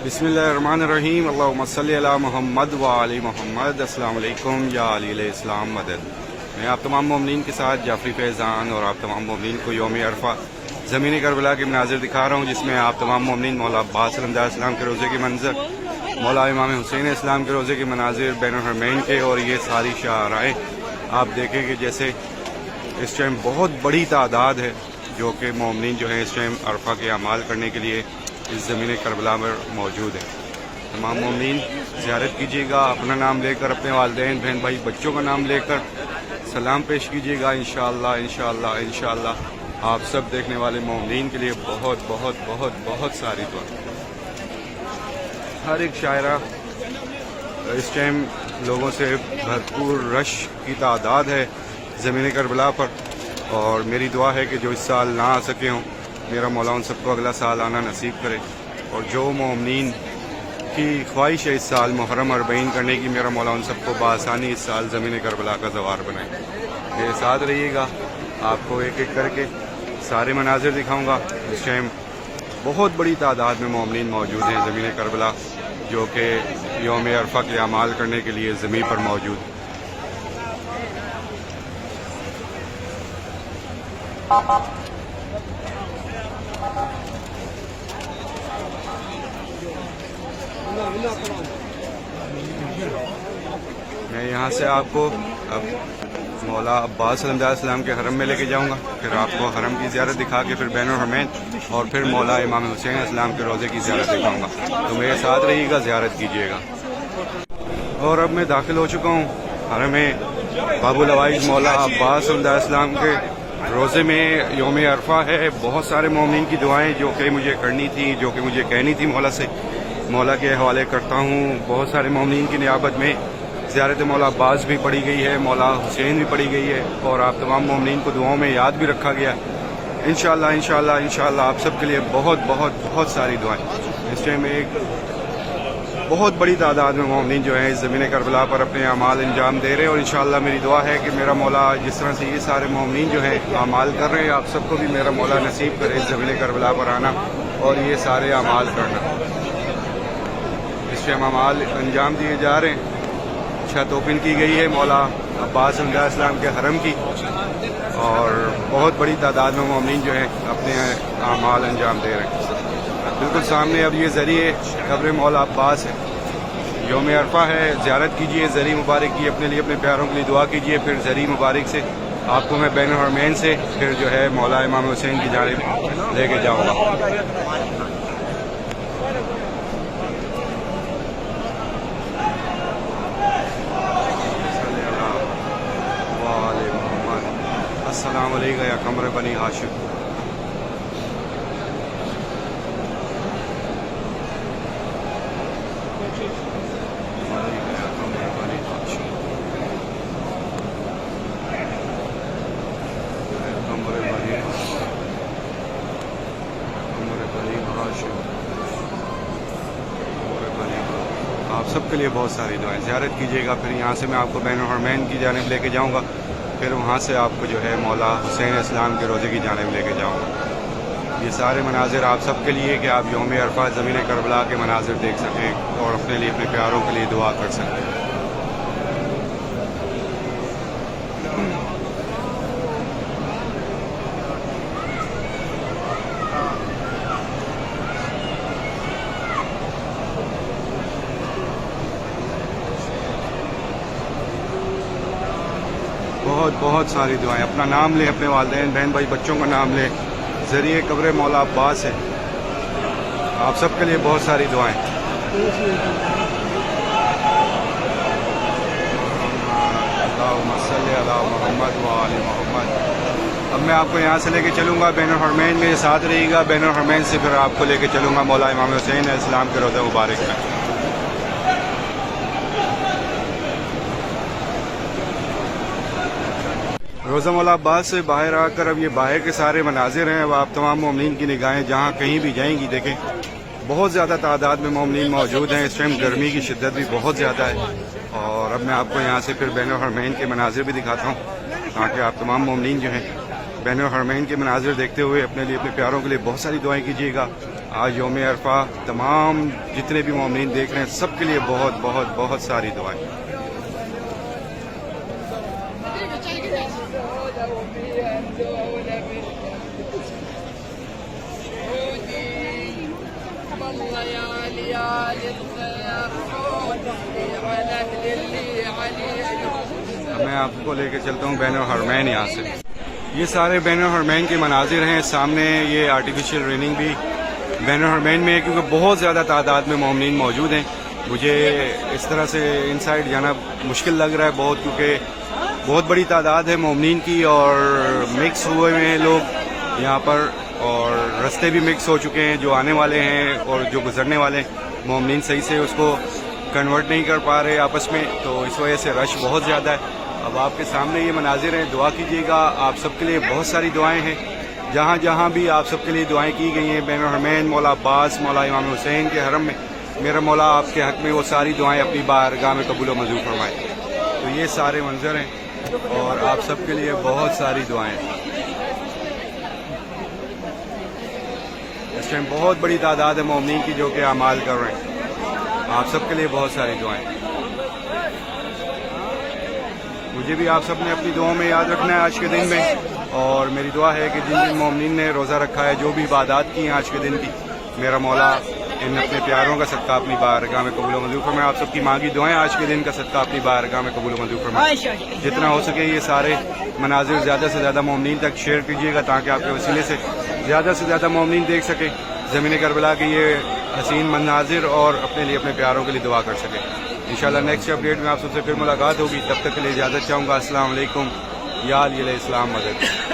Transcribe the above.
बिस्मिल्लाहिर्रहमानिर्रहीम अल्लाहुम्मा सल्ली अला मुहम्मद व आलि मुहम्मद। अस्सलाम वालेकुम या अली इस्लाम मदद। मैं आप तमाम मोमिनीन के साथ जाफरी फैज़ान और आप तमाम मोमिनीन को यौम अरफा ज़मीन करबला के मनाजिर दिखा रहा हूँ, जिसमें आप तमाम मोमिनीन मौला अब्बास अलैहिस्सलाम के रोज़े के मंजर, मौला इमाम हुसैन इस्लाम के रोज़े के मनाजिर, बैनुल हरमैन के, और ये सारी शाहराएँ आप देखें कि जैसे इस टाइम बहुत बड़ी तादाद है जो कि मोमिनीन जो है इस टाइम अरफा के अमाल करने के लिए इस ज़मीन करबला में मौजूद है। तमाम मोमिनीन ज़ियारत कीजिएगा, अपना नाम लेकर, अपने वालिदैन बहन भाई बच्चों का नाम लेकर सलाम पेश कीजिएगा। इंशाअल्लाह इंशाअल्लाह इंशाअल्लाह आप सब देखने वाले मोमिनीन के लिए बहुत बहुत बहुत बहुत सारी दुआ। हर एक शायरा इस टाइम लोगों से भरपूर रश की तादाद है ज़मीन करबला पर, और मेरी दुआ है कि जो इस साल ना आ सके हों, मेरा मौला उन सबको अगला साल आना नसीब करे, और जो मोमिनीन की ख्वाहिश है इस साल मुहर्रम अरबईन करने की, मेरा मौला उन सबको बआसानी इस साल ज़मीन करबला का ज़वार बनाए। मेरे साथ रहिएगा, आपको एक एक करके सारे मनाजिर दिखाऊंगा। इस टाइम बहुत बड़ी तादाद में मोमिनीन मौजूद हैं ज़मीन करबला, जो कि यौम अरफा के अमाल करने के लिए ज़मीन पर मौजूद हैं। मैं यहाँ से आपको अब मौला अब्बास अलैहिस्सलाम के हरम में लेके जाऊँगा, फिर आपको हरम की ज़ियारत दिखा के फिर बैनुल हरमैन और फिर मौला इमाम हुसैन इस्लाम के रोज़े की ज़ियारत दिखाऊँगा। तो मेरे साथ रहिएगा, ज़ियारत कीजिएगा। और अब मैं दाखिल हो चुका हूँ हरम में बाबुल अवाइज मौला अब्बास अलैहिस्सलाम के रोज़े में। यौम अरफा है, बहुत सारे मोमिनीन की दुआएँ जो कि मुझे करनी थी, जो कि मुझे कहनी थी मौला से, मौला के हवाले करता हूँ। बहुत सारे मोमिनीन की नियाबत में ज़ियारत मौला अब्बास भी पढ़ी गई है, मौला हुसैन भी पढ़ी गई है, और आप तमाम मोमिनीन को दुआओं में याद भी रखा गया। इंशाअल्लाह इंशाअल्लाह इंशाअल्लाह आप सब के लिए बहुत बहुत बहुत सारी दुआएं। इस टाइम एक बहुत बड़ी तादाद में मोमिनीन जो है इस ज़मीन करबला पर अपने अमाल अंजाम दे रहे हैं, और इंशाअल्लाह मेरी दुआ है कि मेरा मौला जिस तरह से ये सारे मोमिनीन जो हैं अमाल कर रहे हैं, आप सबको भी मेरा मौला नसीब करे इस ज़मीन करबला पर आना और ये सारे अमाल करना। इस टाइम अमाल अंजाम दिए जा रहे हैं। छत ओपन की गई है मौला अब्बास अलैहिस्सलाम के हरम की, और बहुत बड़ी तादाद में मोमिनीन जो है अपने अमाल अंजाम दे रहे हैं। बिल्कुल सामने अब ये ज़रिए कब्र मौला अब्बास है। यौम अरफा है, ज़ियारत कीजिए, ज़री मुबारक की अपने लिए, अपने प्यारों के लिए दुआ कीजिए। फिर ज़री मुबारक से आपको मैं बैनुल हरमैन से फिर जो है मौला इमाम हुसैन की जानिब लेके जाऊँगा। अस्सलाम वालेकुम या कमर बनी हाशिम। आप सबके लिए बहुत सारी दुआएं। ज़ियारत कीजिएगा, फिर यहाँ से मैं आपको बैनुल हरमैन की जानिब लेके जाऊँगा, फिर वहाँ से आपको जो है मौला हुसैन इस्लाम के रोज़े की जानिब लेके जाऊँगा। ये सारे मनाजिर आप सब के लिए कि आप यौम अरफा ज़मीन करबला के मनाजिर देख सकें और अपने लिए, अपने प्यारों के लिए दुआ कर सकें। बहुत बहुत सारी दुआएं। अपना नाम लें, अपने वालिदैन बहन भाई बच्चों का नाम लें। ज़रिए कब्र मौला अब्बास है। आप सब के लिए बहुत सारी दुआएं। अल्लाहुम्मा सल्ली अला मुहम्मद व आलि मुहम्मद। अब मैं आपको यहाँ से लेके चलूँगा बैनुल हरमैन में, साथ रहिएगा। बैनुल हरमैन से फिर आपको लेके चलूँगा मौला इमाम हुसैन इस्लाम के रोज़ा मुबारक में। रोज़ा मौला अब्बास से बाहर आकर अब ये बाहर के सारे मनाजिर हैं। अब आप तमाम मोमिनीन की निगाहें जहाँ कहीं भी जाएंगी, देखें बहुत ज़्यादा तादाद में मोमिनीन मौजूद हैं। इस टाइम गर्मी की शिद्दत भी बहुत ज़्यादा है, और अब मैं आपको यहाँ से फिर बैनुल हरमैन के मनाजिर भी दिखाता हूँ, ताकि आप तमाम मोमिनीन जो हैं बैनुल हरमैन के मनाजिर देखते हुए अपने लिए, अपने प्यारों के लिए बहुत सारी दुआएं कीजिएगा। آج یوم عرفہ، تمام جتنے بھی مومنین دیکھ رہے ہیں سب کے لیے بہت بہت بہت ساری دعائیں. میں آپ کو لے کے چلتا ہوں بین الحرمین. یہاں سے یہ سارے بین الحرمین کے مناظر ہیں. سامنے یہ آرٹیفیشیل ریننگ بھی بین الحرمین میں ہے کیونکہ بہت زیادہ تعداد میں مومنین موجود ہیں. مجھے اس طرح سے ان سائڈ جانا مشکل لگ رہا ہے بہت، کیونکہ بہت بڑی تعداد ہے مومنین کی اور مکس ہوئے ہیں لوگ یہاں پر، اور رستے بھی مکس ہو چکے ہیں. جو آنے والے ہیں اور جو گزرنے والے مومنین صحیح سے اس کو کنورٹ نہیں کر پا رہے آپس میں، تو اس وجہ سے رش بہت زیادہ ہے. اب آپ کے سامنے یہ مناظر ہیں. دعا کیجیے گا. آپ سب کے لیے بہت ساری دعائیں ہیں. جہاں جہاں بھی آپ سب کے لیے دعائیں کی گئی ہیں بین الحرمین، مولا عباس، مولا امام حسین کے حرم میں، میرا مولا آپ کے حق میں وہ ساری دعائیں اپنی بارگاہ میں قبول و منظور فرمائے. تو یہ سارے منظر ہیں اور آپ سب کے لیے بہت ساری دعائیں. اس ٹائم بہت بڑی تعداد ہے مومنین کی جو کہ اعمال کر رہے ہیں. آپ سب کے لیے بہت ساری دعائیں. مجھے بھی آپ سب نے اپنی دعاؤں میں یاد رکھنا ہے آج کے دن میں، اور میری دعا ہے کہ جن جن مومنین نے روزہ رکھا ہے، جو بھی عبادات کی ہیں آج کے دن کی، میرا مولا ان اپنے پیاروں کا صدقہ اپنی بارگاہ میں قبول و منظور فرمائے. آپ سب کی مانگی دعائیں آج کے دن کا صدقہ اپنی بارگاہ میں قبول و منظور فرمائے. جتنا ہو سکے یہ سارے مناظر زیادہ سے زیادہ مومنین تک شیئر کیجیے گا تاکہ آپ کے وسیلے سے زیادہ مومنین دیکھ سکے زمین کربلا کے یہ حسین مناظر اور اپنے لیے اپنے پیاروں کے لیے دعا کر سکے. انشاءاللہ نیکسٹ اپڈیٹ میں آپ سب سے پھر ملاقات ہوگی. تب تک کے لیے اجازت چاہوں گا. السلام علیکم. یا علی علیہ السلام مدد.